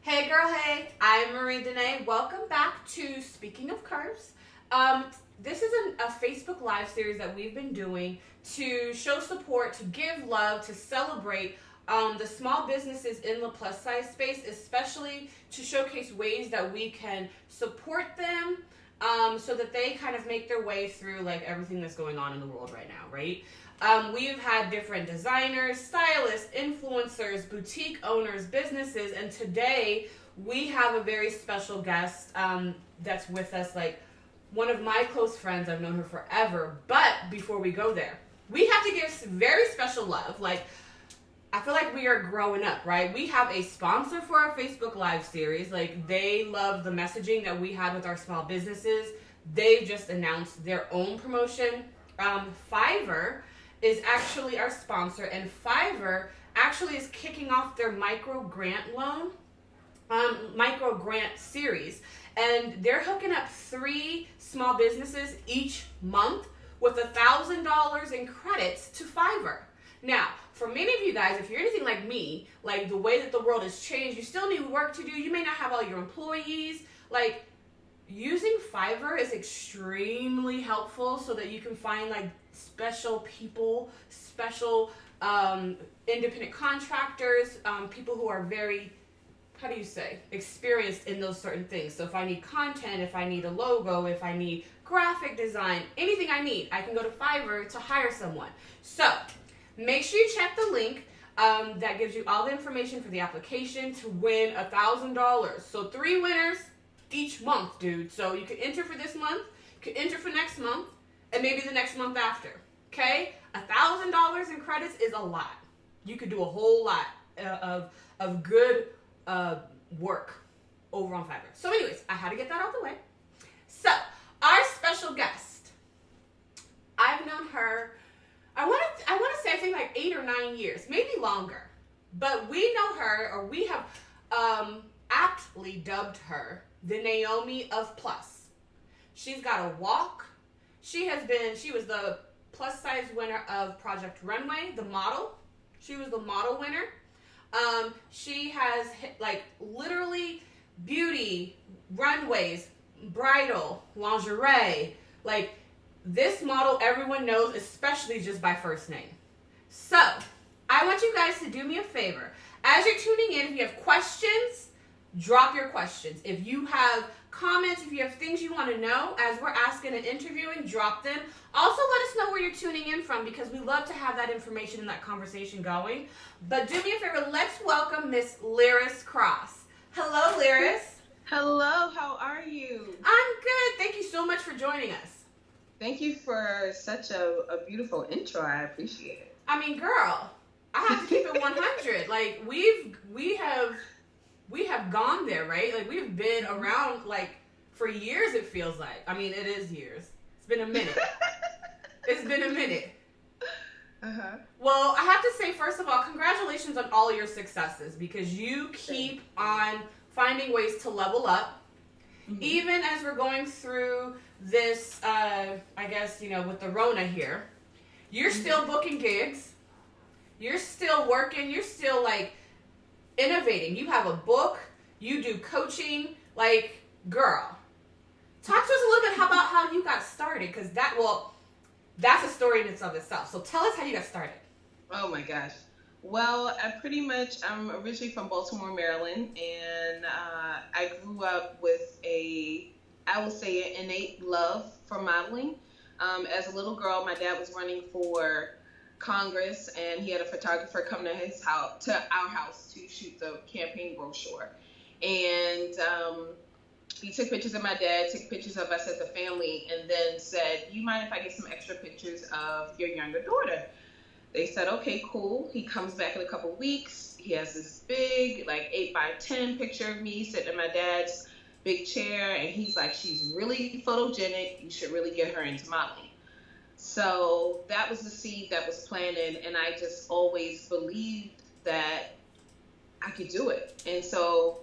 Hey girl, hey, I'm Marie Danae. Welcome back to Speaking of Curves. This is a Facebook Live series that we've been doing to show support, to give love, to celebrate the small businesses in the plus size space, especially to showcase ways that we can support them so that they kind of make their way through like everything that's going on in the world right now, right? We've had different designers, stylists, influencers, boutique owners, businesses, and today we have a very special guest that's with us, like one of my close friends. I've known her forever, but before we go there, we have to give very special love. Like, I feel like we are growing up, right? We have a sponsor for our Facebook Live series. Like, they love the messaging that we had with our small businesses. They've just announced their own promotion. Fiverr is actually our sponsor, and Fiverr actually is kicking off their microgrant series, and they're hooking up 3 small businesses each month with $1,000 in credits to Fiverr. Now, for many of you guys, if you're anything like me, like the way that the world has changed, you still need work to do. You may not have all your employees. Like, using Fiverr is extremely helpful so that you can find like special people, special independent contractors, people who are very, how do you say, experienced in those certain things. So if I need content, if I need a logo, if I need graphic design, anything I need, I can go to Fiverr to hire someone. So make sure you check the link that gives you all the information for the application to win $1,000. So 3 winners each month, dude. So you can enter for this month, you can enter for next month, and maybe the next month after. Okay? $1,000 in credits is a lot. You could do a whole lot of good work over on Fiverr. So anyways, I had to get that out the way. So, our special guest, I've known her, I want to say I think like 8 or 9 years, maybe longer. But we know her, or we have aptly dubbed her the Naomi of Plus. She's got a walk. She was the plus size winner of Project Runway, the model. She was the model winner. She has hit, like, literally beauty, runways, bridal, lingerie. Like, this model everyone knows, especially just by first name. So, I want you guys to do me a favor. As you're tuning in, if you have questions, drop your questions. If you have comments, if you have things you want to know as we're asking and interviewing, drop them. Also, let us know where you're tuning in from, because we love to have that information and that conversation going. But do me a favor, let's welcome Miss Liris Crosse. Hello, Liris. Hello, how are you? I'm good. Thank you so much for joining us. Thank you for such a beautiful intro. I appreciate it. I mean, girl, I have to keep it 100. Like, we have gone there, right? Like, we've been around, like, for years, it feels like. I mean, it is years. It's been a minute. It's been a minute. Uh-huh. Well, I have to say, first of all, congratulations on all your successes, because you keep on finding ways to level up. Mm-hmm. Even as we're going through this, I guess, with the Rona here, you're still booking gigs. You're still working. You're still, like, innovating. You have a book. You do coaching. Like, girl, talk to us a little bit about how you got started, because that's a story in itself. So tell us how you got started. Oh my gosh. Well, I'm originally from Baltimore, Maryland, and I grew up with an innate love for modeling. As a little girl, my dad was running for Congress, and he had a photographer come to our house to shoot the campaign brochure. And he took pictures of my dad, took pictures of us as a family, and then said, "You mind if I get some extra pictures of your younger daughter?" They said, "Okay, cool." He comes back in a couple weeks. He has this big, like 8x10 picture of me sitting in my dad's big chair, and he's like, "She's really photogenic. You should really get her into modeling." So that was the seed that was planted, and I just always believed that I could do it. And so,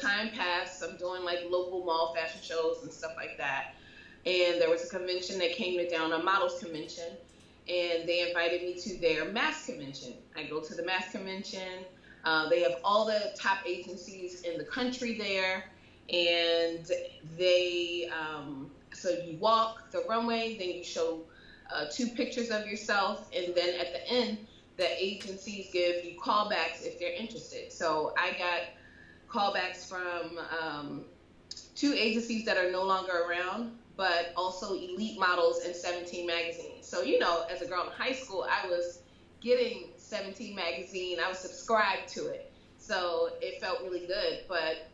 time passed. I'm doing like local mall fashion shows and stuff like that. And there was a convention that came to town, a models convention, and they invited me to their mass convention. I go to the mass convention. They have all the top agencies in the country there, and they so you walk the runway, then you show 2 pictures of yourself, and then at the end, the agencies give you callbacks if they're interested. So I got callbacks from 2 agencies that are no longer around, but also elite models in 17 magazine. So, you know, as a girl in high school, I was getting 17 magazine. I was subscribed to it. So it felt really good. But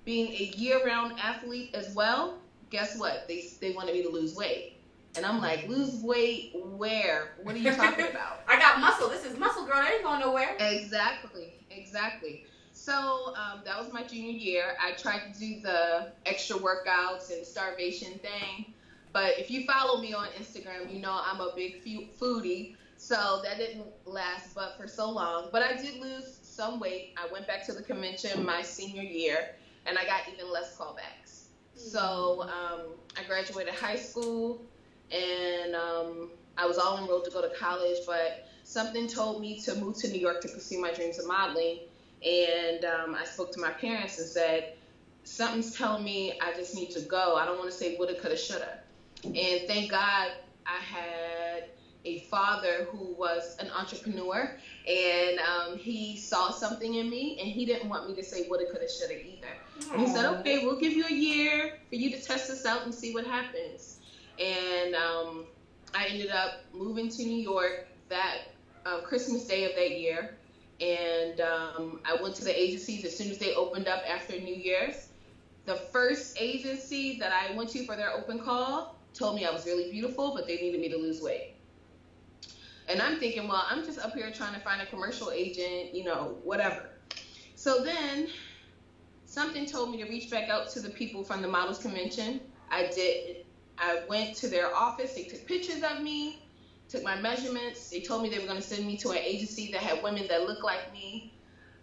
being a year-round athlete as well, guess what? They wanted me to lose weight. And I'm like, lose weight where? What are you talking about? I got muscle. This is muscle, girl. That ain't going nowhere. Exactly. So that was my junior year. I tried to do the extra workouts and starvation thing. But if you follow me on Instagram, you know I'm a big foodie. So that didn't last but for so long. But I did lose some weight. I went back to the convention my senior year, and I got even less callbacks. So I graduated high school, and I was all enrolled to go to college, but something told me to move to New York to pursue my dreams of modeling. And I spoke to my parents and said, something's telling me I just need to go. I don't want to say woulda, coulda, shoulda. And thank God I had a father who was an entrepreneur, and he saw something in me, and he didn't want me to say woulda, coulda, shoulda either. And he said, okay, we'll give you a year for you to test this out and see what happens. And I ended up moving to New York that Christmas Day of that year. And I went to the agencies as soon as they opened up after New Year's. The first agency that I went to for their open call told me I was really beautiful, but they needed me to lose weight. And I'm thinking, well, I'm just up here trying to find a commercial agent, you know, whatever. So then something told me to reach back out to the people from the models convention. I did. I went to their office. They took pictures of me, took my measurements. They told me they were going to send me to an agency that had women that looked like me.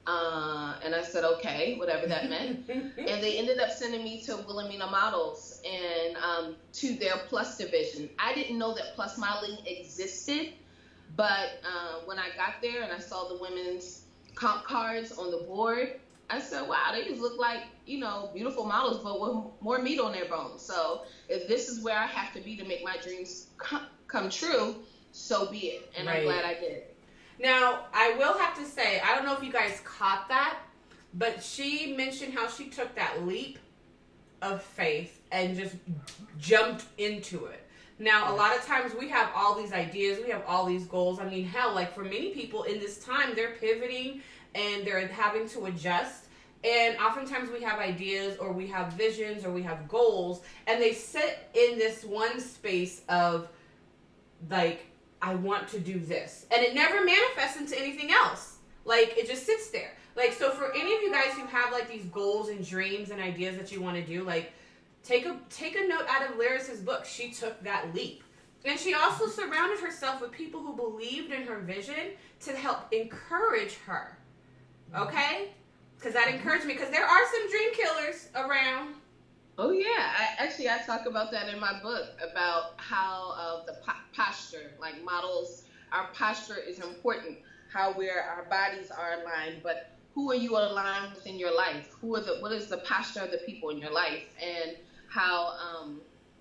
And I said, okay, whatever that meant. And they ended up sending me to Wilhelmina Models and to their Plus division. I didn't know that Plus modeling existed, but when I got there and I saw the women's comp cards on the board, I said, wow, they just look like, you know, beautiful models, but with more meat on their bones. So if this is where I have to be to make my dreams come true, so be it. And right. I'm glad I did. Now, I will have to say, I don't know if you guys caught that, but she mentioned how she took that leap of faith and just jumped into it. Now, a lot of times we have all these ideas, we have all these goals. I mean, hell, like for many people in this time, they're pivoting and they're having to adjust. And oftentimes we have ideas or we have visions or we have goals, and they sit in this one space of like, I want to do this. And it never manifests into anything else. Like, it just sits there. Like, so for any of you guys who have like these goals and dreams and ideas that you want to do, like, take a note out of Liris's book. She took that leap. And she also surrounded herself with people who believed in her vision to help encourage her. Okay? Because that encouraged me. Because there are some dream killers around. Oh, yeah. I talk about that in my book, about how the posture, like models, our posture is important, how our bodies are aligned, but who are you aligned with in your life? What is the posture of the people in your life? And how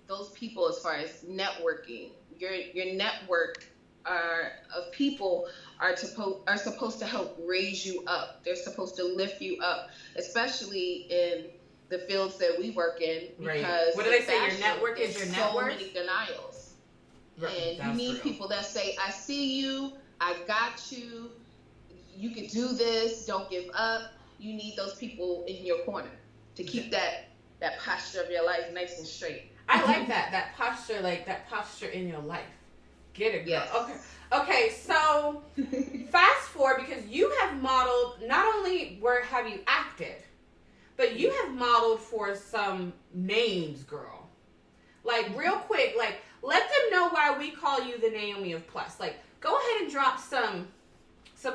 those people, as far as networking, your network of people are supposed to help raise you up. They're supposed to lift you up, especially in the fields that we work in, because right. What do they say? Your network is your net worth. So many denials, right. And That's you need real. People that say, "I see you, I got you, you can do this, don't give up." You need those people in your corner to keep that posture of your life nice and straight. I like that posture, like that posture in your life. Get it, girl. Yes. Okay. So fast forward, because you have modeled. Not only have you acted, but you have modeled for some names, girl. Like, real quick, like, let them know why we call you the Naomi of Plus. Like, go ahead and drop some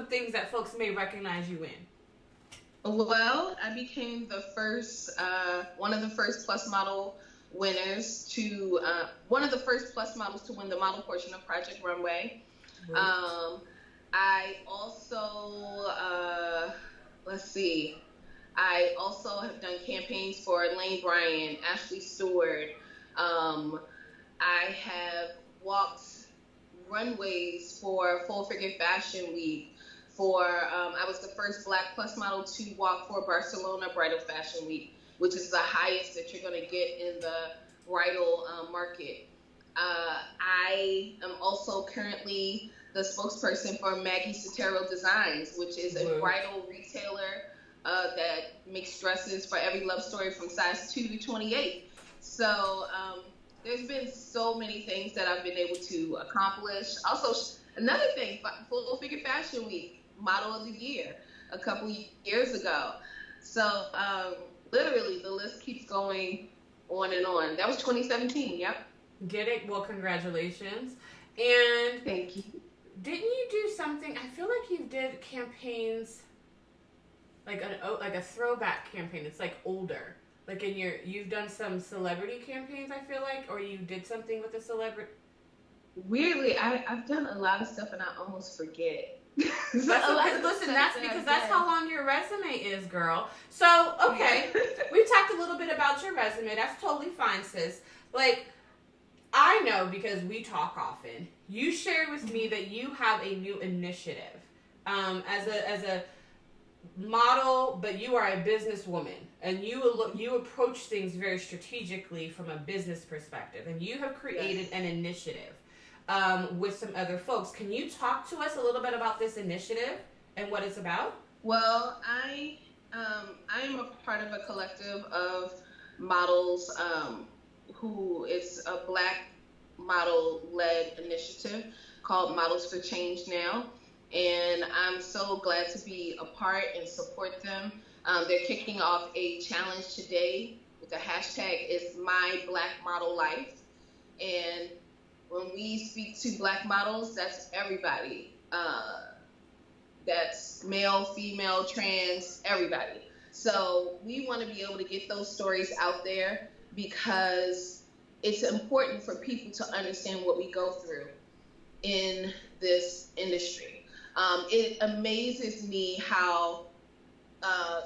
things that folks may recognize you in. Well, I became the first, one of the first Plus model winners to, one of the first Plus models to win the model portion of Project Runway. Right. I also let's see. I also have done campaigns for Lane Bryant, Ashley Stewart. I have walked runways for Full Figure Fashion Week. I was the first Black plus model to walk for Barcelona Bridal Fashion Week, which is the highest that you're going to get in the bridal market. I am also currently the spokesperson for Maggie Sotero Designs, which is a bridal retailer that makes dresses for every love story from size 2 to 28. So there's been so many things that I've been able to accomplish. Also, another thing, Full Figure Fashion Week, Model of the Year, a couple years ago. So literally, the list keeps going on and on. That was 2017, yep. Get it? Well, congratulations. And thank you. Didn't you do something? I feel like you did campaigns, like a throwback campaign. It's like older. Like you've done some celebrity campaigns, I feel like, or you did something with a celebrity. Weirdly, I've done a lot of stuff and I almost forget. Listen, that's because that's how long your resume is, girl. So, okay, we've talked a little bit about your resume. That's totally fine, sis. Like, I know because we talk often. You shared with me that you have a new initiative as a model, but you are a businesswoman, and you approach things very strategically from a business perspective, and you have created an initiative with some other folks. Can you talk to us a little bit about this initiative and what it's about? Well, I am a part of a collective of models who is a Black model-led initiative called Models for Change Now. And I'm so glad to be a part and support them. They're kicking off a challenge today with the hashtag is My Black Model Life. And when we speak to Black models, that's everybody. That's male, female, trans, everybody. So we want to be able to get those stories out there because it's important for people to understand what we go through in this industry. It amazes me how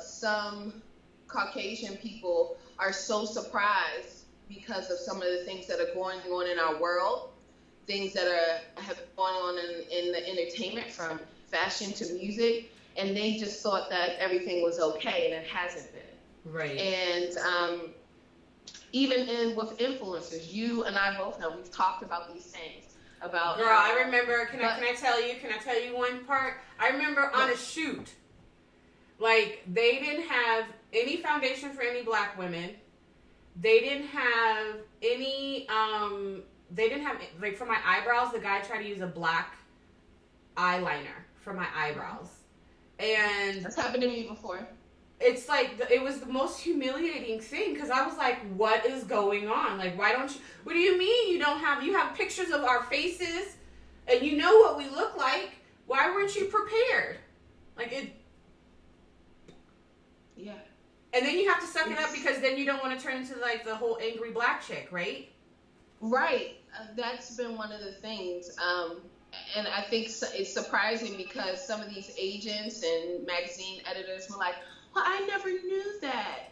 some Caucasian people are so surprised because of some of the things that are going on in our world, things that have gone on in the entertainment, from fashion to music, and they just thought that everything was okay, and it hasn't been. Right. And even with influencers, you and I both know, we've talked about these things. About, girl, I remember, can I tell you one part? I remember on a shoot, like, they didn't have any foundation for any Black women. They didn't have any, like, for my eyebrows, the guy tried to use a black eyeliner for my eyebrows. And that's happened to me before. It's like, it was the most humiliating thing, because I was like, what is going on? Like, why don't you, what do you mean you have pictures of our faces, and you know what we look like? Why weren't you prepared? Like, it. Yeah. And then you have to suck it up because then you don't want to turn into, like, the whole angry Black chick, right? Right. That's been one of the things. And I think it's surprising because some of these agents and magazine editors were like, well, I never knew that.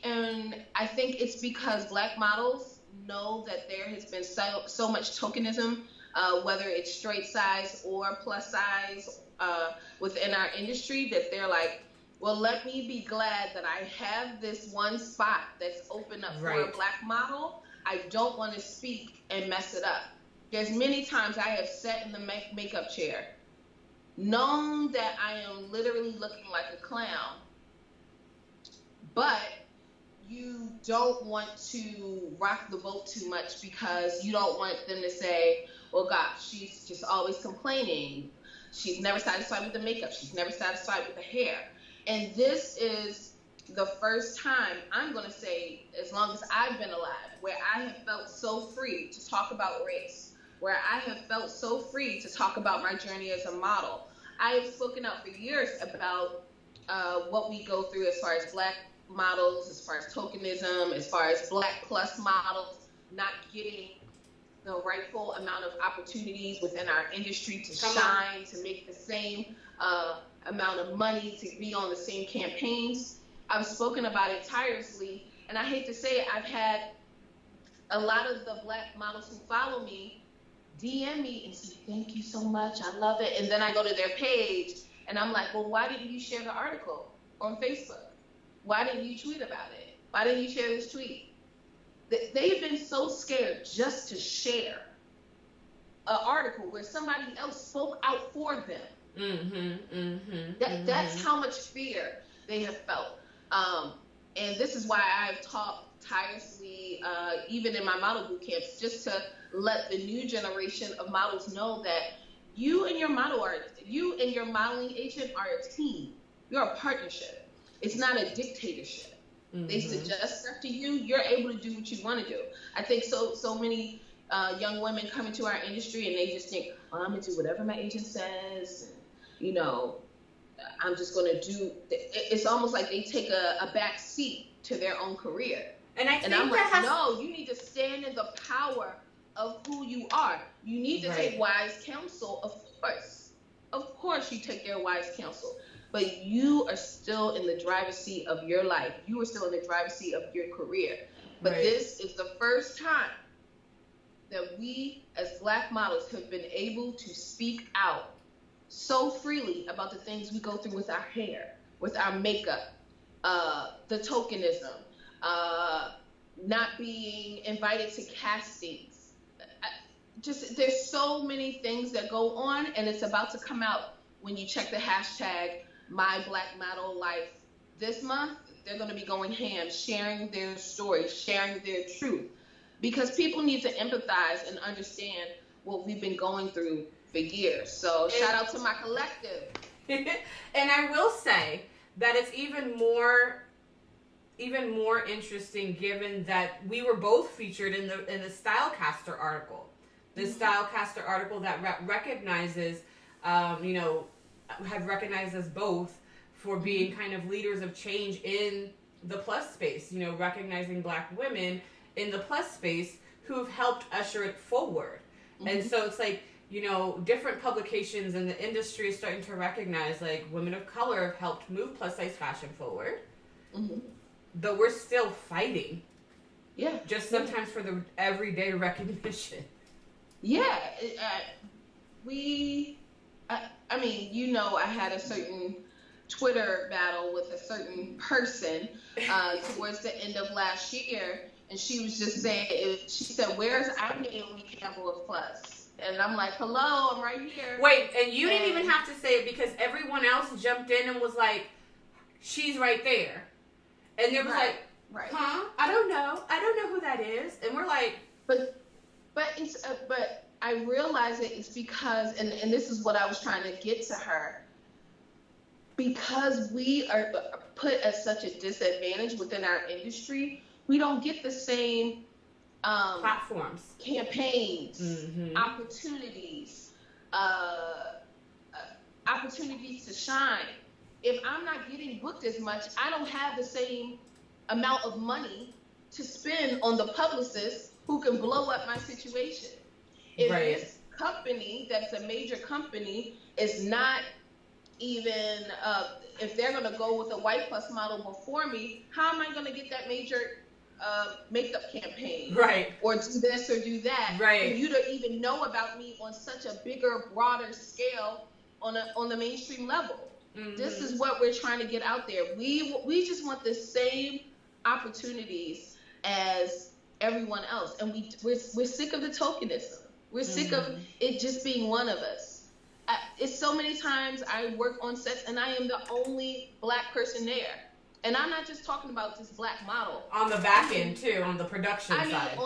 And I think it's because Black models know that there has been so much tokenism, whether it's straight size or plus size within our industry, that they're like, well, let me be glad that I have this one spot that's open up for a Black model. I don't want to speak and mess it up. There's many times I have sat in the makeup chair, known that I am literally looking like a clown, but you don't want to rock the boat too much because you don't want them to say, well, gosh, she's just always complaining. She's never satisfied with the makeup. She's never satisfied with the hair. And this is the first time, I'm going to say, as long as I've been alive, where I have felt so free to talk about race, where I have felt so free to talk about my journey as a model. I have spoken out for years about what we go through as far as Black models, as far as tokenism, as far as Black plus models not getting the rightful amount of opportunities within our industry to shine, to make the same amount of money to be on the same campaigns. I've spoken about it tirelessly, and I hate to say it, I've had a lot of the Black models who follow me DM me and say, thank you so much, I love it. And then I go to their page, and I'm like, well, why didn't you share the article on Facebook? Why didn't you tweet about it? Why didn't you share this tweet? They've been so scared just to share an article where somebody else spoke out for them. That's how much fear they have felt. And this is why I've taught tirelessly, even in my model boot camps, just to let the new generation of models know that you and your modeling agent are a team. You're a partnership. It's not a dictatorship. They suggest stuff to you. You're able to do what you want to do. I think so many young women come into our industry and they just think, oh, I'm going to do whatever my agent says. You know, I'm just going to do. It's almost like they take a back seat to their own career. And I'm like, no, you need to stand in the power of who you are. You need to take wise counsel, of course you take their wise counsel, but you are still in the driver's seat of your life. You are still in the driver's seat of your career. But this is the first time that we as Black models have been able to speak out so freely about the things we go through with our hair, with our makeup, the tokenism, not being invited to castings. Just there's so many things that go on, and it's about to come out when you check the hashtag My Black Model Life this month. They're going to be going ham, sharing their story, sharing their truth, because people need to empathize and understand what we've been going through for years. So shout out to my collective. And I will say that it's even more interesting given that we were both featured in the Stylecaster article. The Stylecaster article that recognizes, have recognized us both for being kind of leaders of change in the plus space, recognizing Black women in the plus space who've helped usher it forward. And so it's like, different publications in the industry is starting to recognize, like, women of color have helped move plus size fashion forward. But we're still fighting. Yeah. Just sometimes for the everyday recognition. Yeah. I had a certain Twitter battle with a certain person towards the end of last year, and she was just saying, she said, where's Naomi Campbell of Plus? And I'm like, hello, I'm right here. Wait, and you didn't even have to say it because everyone else jumped in and was like, she's right there. And they was like, huh? I don't know who that is. And we're like, but I realize it's because, and this is what I was trying to get to her, because we are put at such a disadvantage within our industry, we don't get the same platforms, campaigns, opportunities, opportunities to shine. If I'm not getting booked as much, I don't have the same amount of money to spend on the publicist who can blow up my situation. If this company, that's a major company, is not even, if they're going to go with a white plus model before me, how am I going to get that major makeup campaign? Or do this or do that? For you to even know about me on such a bigger, broader scale on the mainstream level. This is what we're trying to get out there. We just want the same opportunities as everyone else, and we're sick of the tokenism. We're sick of it just being one of us. It's so many times I work on sets, and I am the only Black person there. And I'm not just talking about this Black model. On the back end too, on the production side.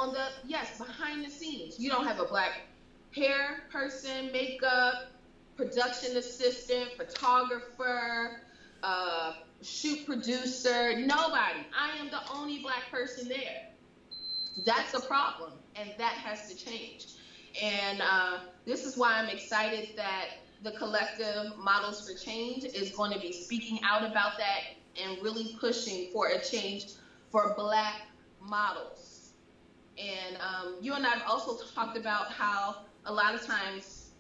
Behind the scenes. You don't have a Black hair person, makeup, production assistant, photographer, shoot producer, nobody. I am the only Black person there. That's a problem, and that has to change. And this is why I'm excited that the collective Models for Change is going to be speaking out about that and really pushing for a change for Black models. And you and I have also talked about how a lot of times,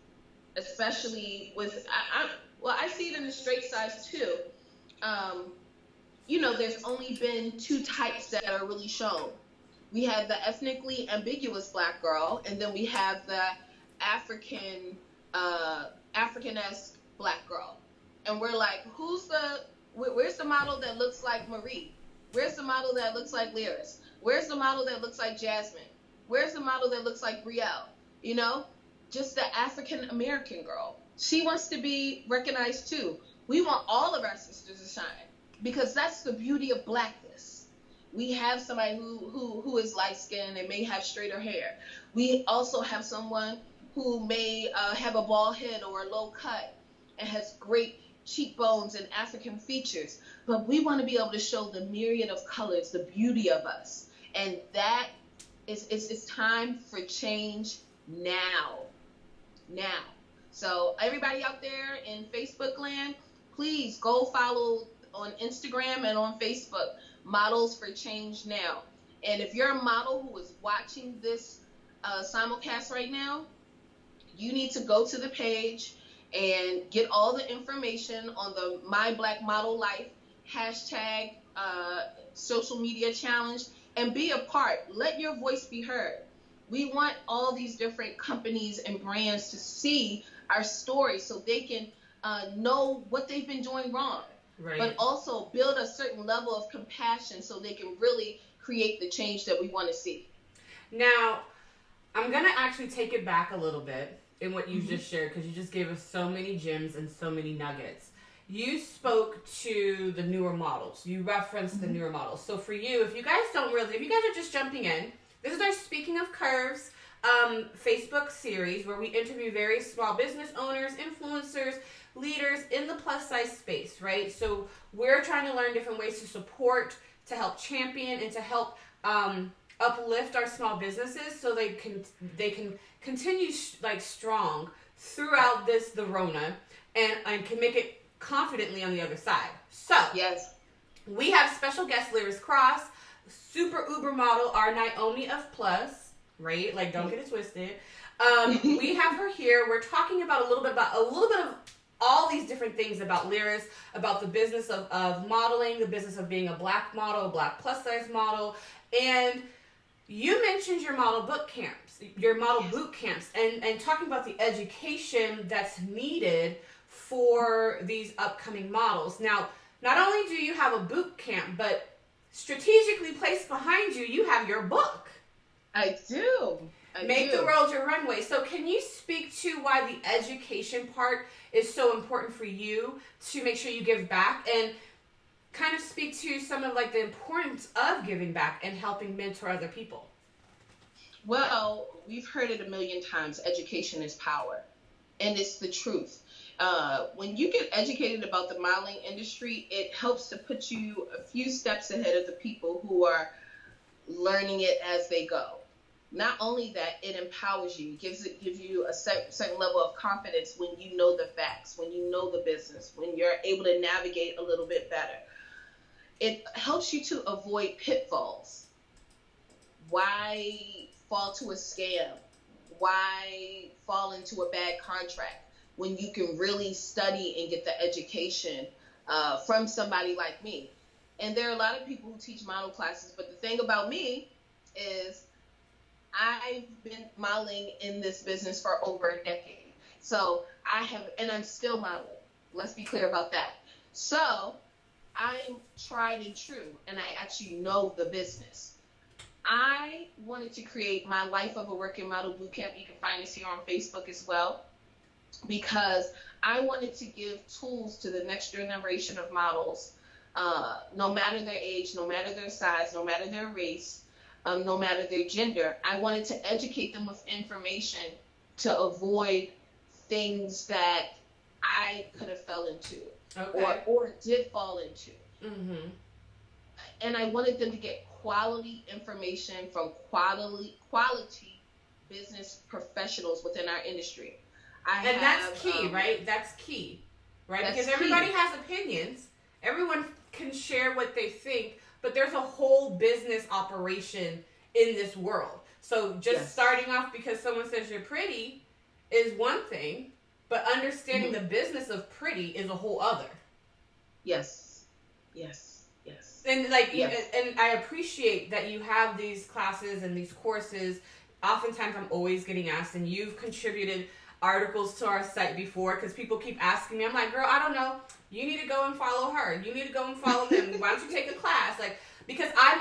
especially with, Well, I see it in the straight size too. Um, there's only been two types that are really shown. We have the ethnically ambiguous black girl, and then we have the African, African-esque black girl. And we're like, where's the model that looks like Marie? Where's the model that looks like Liris? Where's the model that looks like Jasmine? Where's the model that looks like Brielle? Just the African American girl. She wants to be recognized too. We want all of our sisters to shine because that's the beauty of blackness. We have somebody who is light skinned and may have straighter hair. We also have someone who may have a bald head or a low cut and has great cheekbones and African features. But we want to be able to show the myriad of colors, the beauty of us. And that it's time for change now. So everybody out there in Facebook land, please go follow on Instagram and on Facebook, Models for Change Now. And if you're a model who is watching this simulcast right now, you need to go to the page and get all the information on the My Black Model Life hashtag social media challenge and be a part. Let your voice be heard. We want all these different companies and brands to see our story so they can know what they've been doing wrong. Right. But also build a certain level of compassion so they can really create the change that we want to see. Now, I'm going to actually take it back a little bit in what you just shared because you just gave us so many gems and so many nuggets. You spoke to the newer models. You referenced the newer models. So for you, if you guys are just jumping in, this is our Speaking of Curves Facebook series where we interview various small business owners, influencers, leaders in the plus size space, right? So we're trying to learn different ways to support, to help champion, and to help uplift our small businesses so they can continue strong throughout the Rona and can make it confidently on the other side. So yes, we have special guest Liris Crosse, super uber model, our Naomi of Plus, right? Like, don't get it twisted. We have her here. We're talking about a little bit of all these different things about Liris, about the business of modeling, the business of being a black model, a black plus size model, and you mentioned your model boot camps, and talking about the education that's needed for these upcoming models. Now, not only do you have a boot camp, but strategically placed behind you, you have your book. I do. Make the World Your Runway. So can you speak to why the education part is so important for you to make sure you give back, and kind of speak to some of the importance of giving back and helping mentor other people? Well, we've heard it a million times. Education is power. And it's the truth. When you get educated about the modeling industry, it helps to put you a few steps ahead of the people who are learning it as they go. Not only that, it empowers you, gives you a certain level of confidence when you know the facts, when you know the business, when you're able to navigate a little bit better. It helps you to avoid pitfalls. Why fall to a scam? Why fall into a bad contract when you can really study and get the education from somebody like me? And there are a lot of people who teach model classes, but the thing about me is I've been modeling in this business for over a decade. So and I'm still modeling. Let's be clear about that. So I'm tried and true, and I actually know the business. I wanted to create my Life of a Working Model Bootcamp. You can find us here on Facebook as well, because I wanted to give tools to the next generation of models, no matter their age, no matter their size, no matter their race, no matter their gender. I wanted to educate them with information to avoid things that I could have fell into, or did fall into. Mm-hmm. And I wanted them to get quality information from quality business professionals within our industry. That's key, right? That's key, right? Because everybody has opinions. Everyone can share what they think, but there's a whole business operation in this world. So just starting off because someone says you're pretty is one thing, But understanding Mhm. the business of pretty is a whole other. Yes. Yes. Yes. And like, Yes. and I appreciate that you have these classes and these courses. Oftentimes, I'm always getting asked, and you've contributed articles to our site before because people keep asking me. I'm like, girl, I don't know. You need to go and follow her. You need to go and follow him. Why don't you take a class? Like, because I'm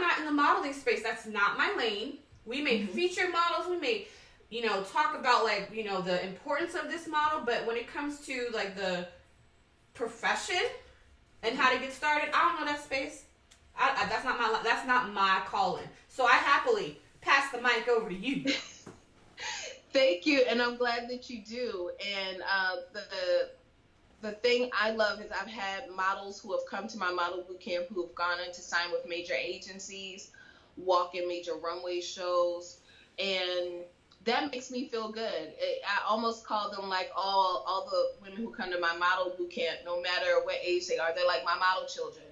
not in the modeling space. That's not my lane. We may Mhm. feature models. We may, talk about like the importance of this model. But when it comes to like the profession and how to get started, I don't know that space. That's not my calling. So I happily pass the mic over to you. Thank you, and I'm glad that you do. And the thing I love is I've had models who have come to my model boot camp who have gone on to sign with major agencies, walk in major runway shows, and that makes me feel good. I almost call them like all the women who come to my model boot camp, no matter what age they are, they're like my model children.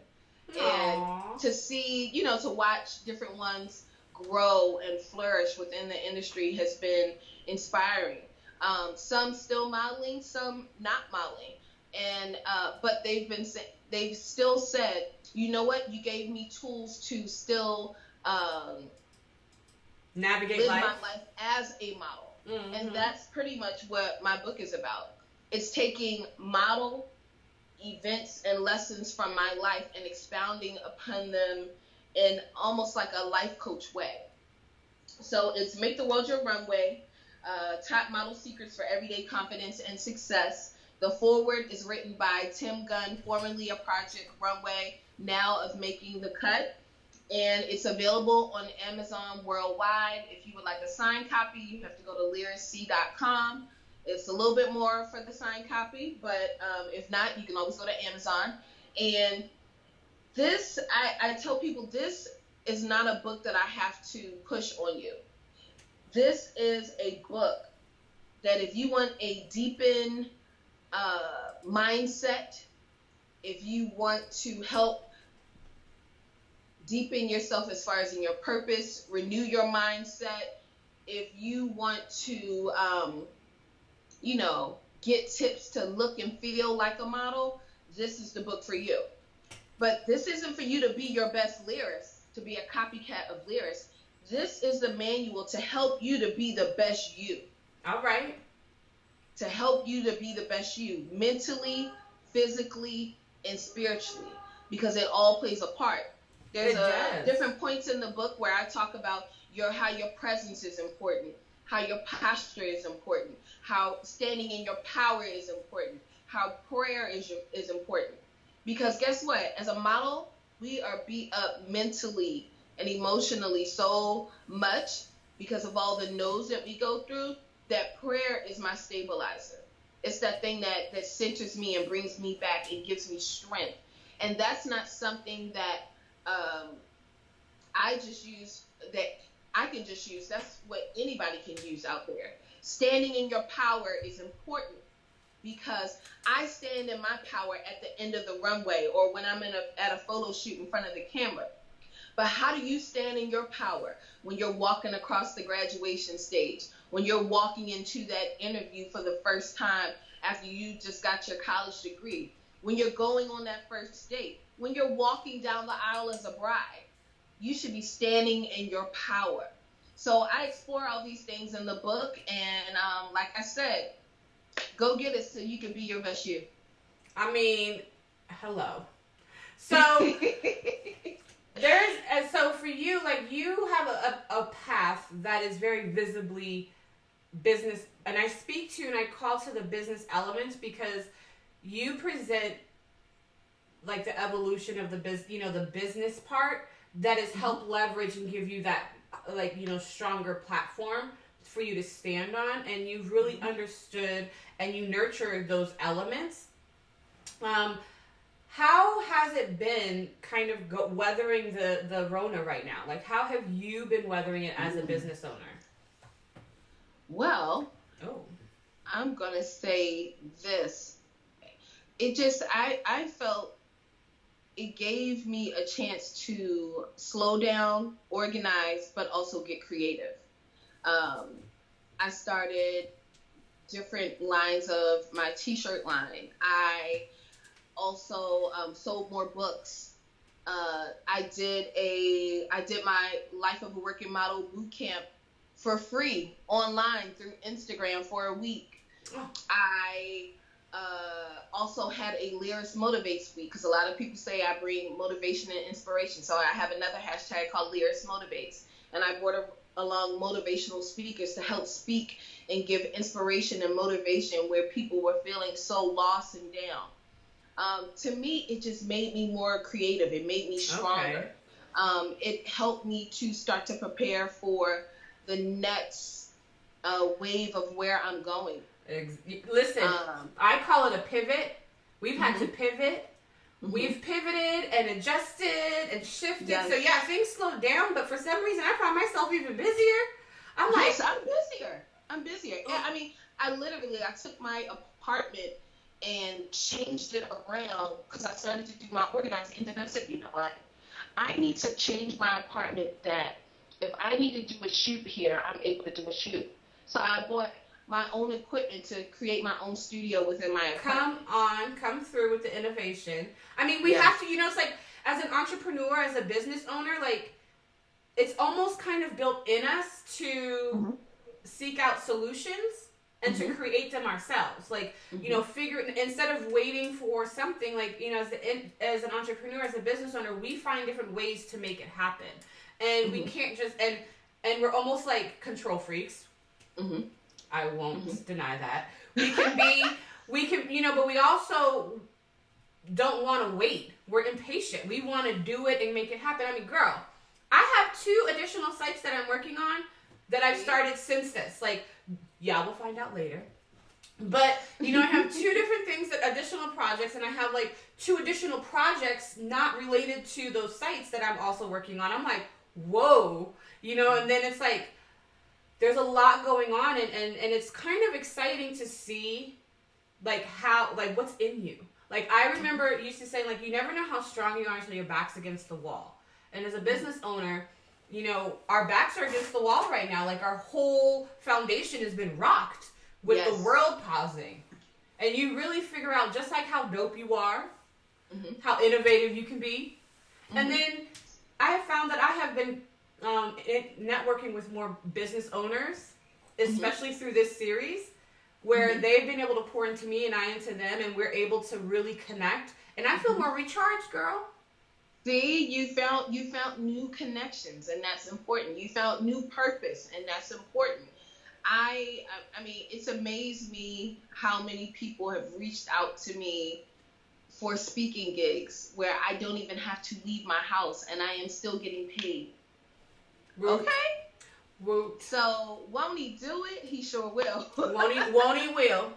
And Aww. to see, to watch different ones grow and flourish within the industry has been inspiring. Some still modeling, some not modeling, and but they've still said, you know what, you gave me tools to still Navigate live my life. life as a model. Mm-hmm. And that's pretty much what my book is about. It's taking model events and lessons from my life and expounding upon them in almost like a life coach way. So it's Make the World Your Runway, Top Model Secrets for Everyday Confidence and Success. The foreword is written by Tim Gunn, formerly of Project Runway, now of Making the Cut. And it's available on Amazon worldwide. If you would like a signed copy, you have to go to lirisc.com. It's a little bit more for the signed copy, but if not, you can always go to Amazon. And this, I tell people, this is not a book that I have to push on you. This is a book that if you want a deepened mindset, if you want to help deepen yourself as far as in your purpose, renew your mindset, if you want to, get tips to look and feel like a model, this is the book for you. But this isn't for you to be your best Liris, to be a copycat of Liris. This is the manual to help you to be the best you. All right. To help you to be the best you, mentally, physically, and spiritually, because it all plays a part. There's different points in the book where I talk about how your presence is important, how your posture is important, how standing in your power is important, how prayer is important. Because guess what? As a model, we are beat up mentally and emotionally so much because of all the no's that we go through, that prayer is my stabilizer. It's that thing that centers me and brings me back and gives me strength. And that's not something that I just use, that I can just use. That's what anybody can use out there. Standing in your power is important because I stand in my power at the end of the runway or when I'm at a photo shoot in front of the camera. But how do you stand in your power when you're walking across the graduation stage, when you're walking into that interview for the first time after you just got your college degree, when you're going on that first date, when you're walking down the aisle as a bride? You should be standing in your power. So I explore all these things in the book, and like I said, go get it so you can be your best you. I mean, hello. So so for you, like, you have a path that is very visibly business, and I speak to and I call to the business elements because you present like the evolution of the business part that has helped leverage and give you that stronger platform for you to stand on, and you've really understood and you nurture those elements. How has it been kind of weathering the Rona right now? Like, how have you been weathering it as a business owner? Well, I'm going to say this. I felt it gave me a chance to slow down, organize, but also get creative. I started different lines of my t-shirt line. I also sold more books. I did my Life of a Working Model boot camp for free online through Instagram for a week. I also had a Liris Motivates week, because a lot of people say I bring motivation and inspiration. So I have another hashtag called Liris Motivates, and I brought along motivational speakers to help speak and give inspiration and motivation where people were feeling so lost and down. To me, it just made me more creative. It made me stronger. Okay. It helped me to start to prepare for the next wave of where I'm going. Listen, I call it a pivot. We've had to pivot. We've pivoted and adjusted and shifted. Yes. So yeah, things slowed down, but for some reason I find myself even busier. I'm busier. Yeah, I mean, I took my apartment and changed it around because I started to do my organizing, and then I said, you know what? I need to change my apartment that if I need to do a shoot here, I'm able to do a shoot. So I bought my own equipment to create my own studio within my apartment. Come through with the innovation. I mean, we have to, it's like, as an entrepreneur, as a business owner, like, it's almost kind of built in us to seek out solutions and to create them ourselves. Like, instead of waiting for something, like, as an entrepreneur, as a business owner, we find different ways to make it happen. And we can't just, and we're almost like control freaks. I won't deny that. We can, but we also don't want to wait. We're impatient. We want to do it and make it happen. I mean, girl, I have 2 additional sites that I'm working on that I've started since this. Like, yeah, we'll find out later. But, I have 2 different things, additional projects, and I have like 2 additional projects not related to those sites that I'm also working on. I'm like, whoa, and then it's like, there's a lot going on, and it's kind of exciting to see, like, how, like, what's in you. Like, I remember used to say, like, you never know how strong you are until your back's against the wall. And as a business owner, our backs are against the wall right now. Like, our whole foundation has been rocked with the world pausing. And you really figure out just, like, how dope you are, how innovative you can be. And then I have found that I have been networking with more business owners, especially through this series, where they've been able to pour into me and I into them, and we're able to really connect. And I feel more recharged, girl. See, you found new connections, and that's important. You found new purpose, and that's important. I mean, it's amazed me how many people have reached out to me for speaking gigs where I don't even have to leave my house, and I am still getting paid. Root. Okay. Root. So won't he do it? He sure will. Won't he will.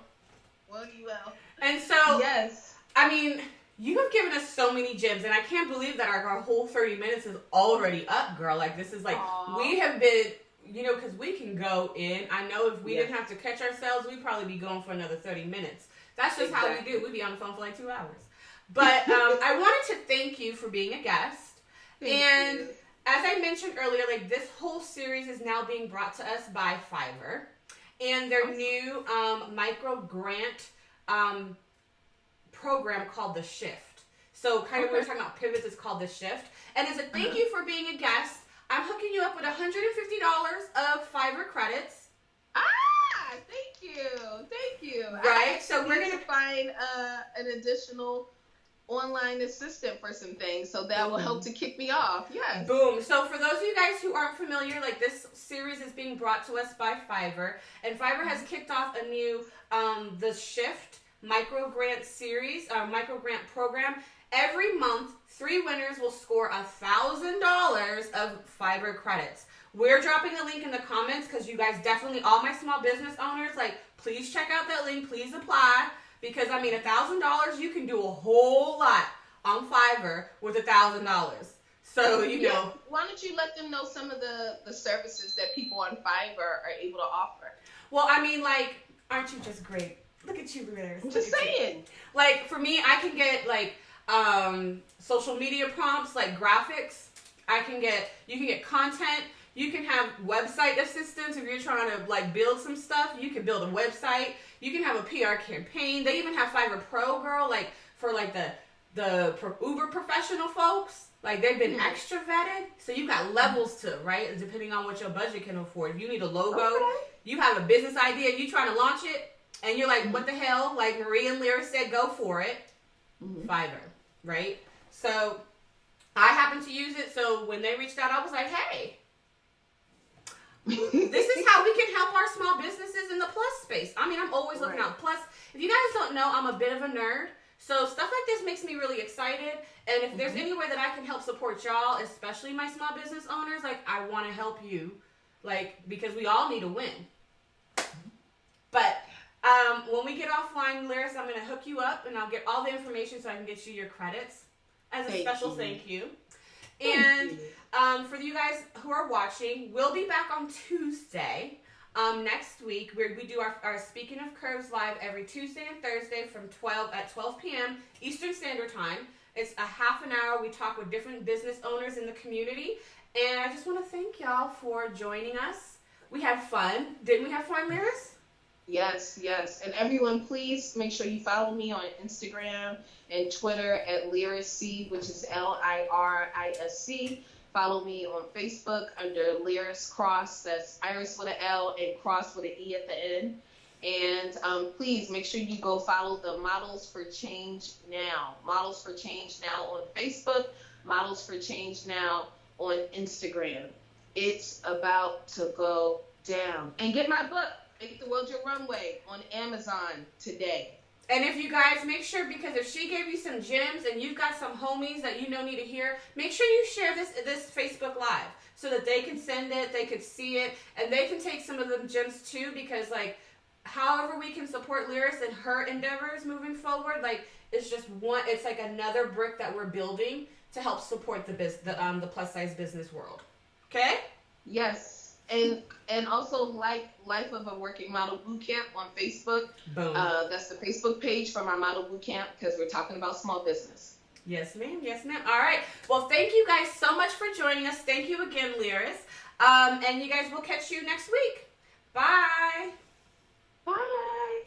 Won't he will. And so, yes. I mean, you have given us so many gems, and I can't believe that our whole 30 minutes is already up, girl. Like, this is like, we have been, because we can go in. I know if we didn't have to catch ourselves, we'd probably be going for another 30 minutes. That's just how we do. We'd be on the phone for like 2 hours. But I wanted to thank you for being a guest. Thank you. As I mentioned earlier, like, this whole series is now being brought to us by Fiverr, and their new microgrant program called The Shift. So kind of when we're talking about pivots, it's called The Shift. And as a thank you for being a guest, I'm hooking you up with $150 of Fiverr credits. Thank you. Right? So we're going to find an additional online assistant for some things, so that will help to kick me off. Yes. Boom. So for those of you guys who aren't familiar, like, this series is being brought to us by Fiverr, and Fiverr has kicked off a new The Shift microgrant series, microgrant program. Every month, 3 winners will score $1,000 of Fiverr credits. We're dropping the link in the comments because you guys definitely, all my small business owners, like, please check out that link. Please apply. Because, I mean, $1,000, you can do a whole lot on Fiverr with $1,000. So, know. Why don't you let them know some of the services that people on Fiverr are able to offer? Well, I mean, like, aren't you just great? Look at you, Liris. Just saying. Like, for me, I can get, like, social media prompts, like graphics. You can get content. You can have website assistance if you're trying to like build some stuff. You can build a website. You can have a PR campaign. They even have Fiverr Pro, girl, like for like the uber professional folks. Like they've been extra vetted, so you got levels to, right? Depending on what your budget can afford. If you need a logo, you have a business idea, you trying to launch it, and you're like, what the hell? Like Marie and Liris said, go for it. Fiverr, right? So I happen to use it. So when they reached out, I was like, hey, this is how we can help our small businesses in the plus space. I mean, I'm always looking out. Plus, if you guys don't know, I'm a bit of a nerd. So stuff like this makes me really excited. And if there's any way that I can help support y'all, especially my small business owners, like I want to help you, like, because we all need to win. But when we get offline, Liris, I'm going to hook you up and I'll get all the information so I can get you your credits as a special thank you. And for you guys who are watching, we'll be back on Tuesday. Next week, we do our Speaking of Curves live every Tuesday and Thursday from 12 p.m. Eastern Standard Time. It's a half an hour. We talk with different business owners in the community. And I just want to thank y'all for joining us. We had fun. Didn't we have fun, Liris? Yes, yes. And everyone, please make sure you follow me on Instagram and Twitter at Lirisc, which is Lirisc. Follow me on Facebook under Liris Crosse. That's Iris with an L and Cross with an E at the end. And please make sure you go follow the Models for Change Now. Models for Change Now on Facebook. Models for Change Now on Instagram. It's about to go down. And get my book, Make the World Your Runway, on Amazon today. And if you guys, make sure, because if she gave you some gems and you've got some homies that you know need to hear, make sure you share this Facebook Live so that they can send it, they could see it, and they can take some of them gems too, because like, however we can support Liris and her endeavors moving forward, like it's just it's like another brick that we're building to help support the plus size business world. Okay? Yes. And also like Life of a Working Model Bootcamp on Facebook. Boom. That's the Facebook page for my model bootcamp because we're talking about small business. Yes, ma'am. Yes, ma'am. All right. Well, thank you guys so much for joining us. Thank you again, Liris. And you guys will catch you next week. Bye. Bye.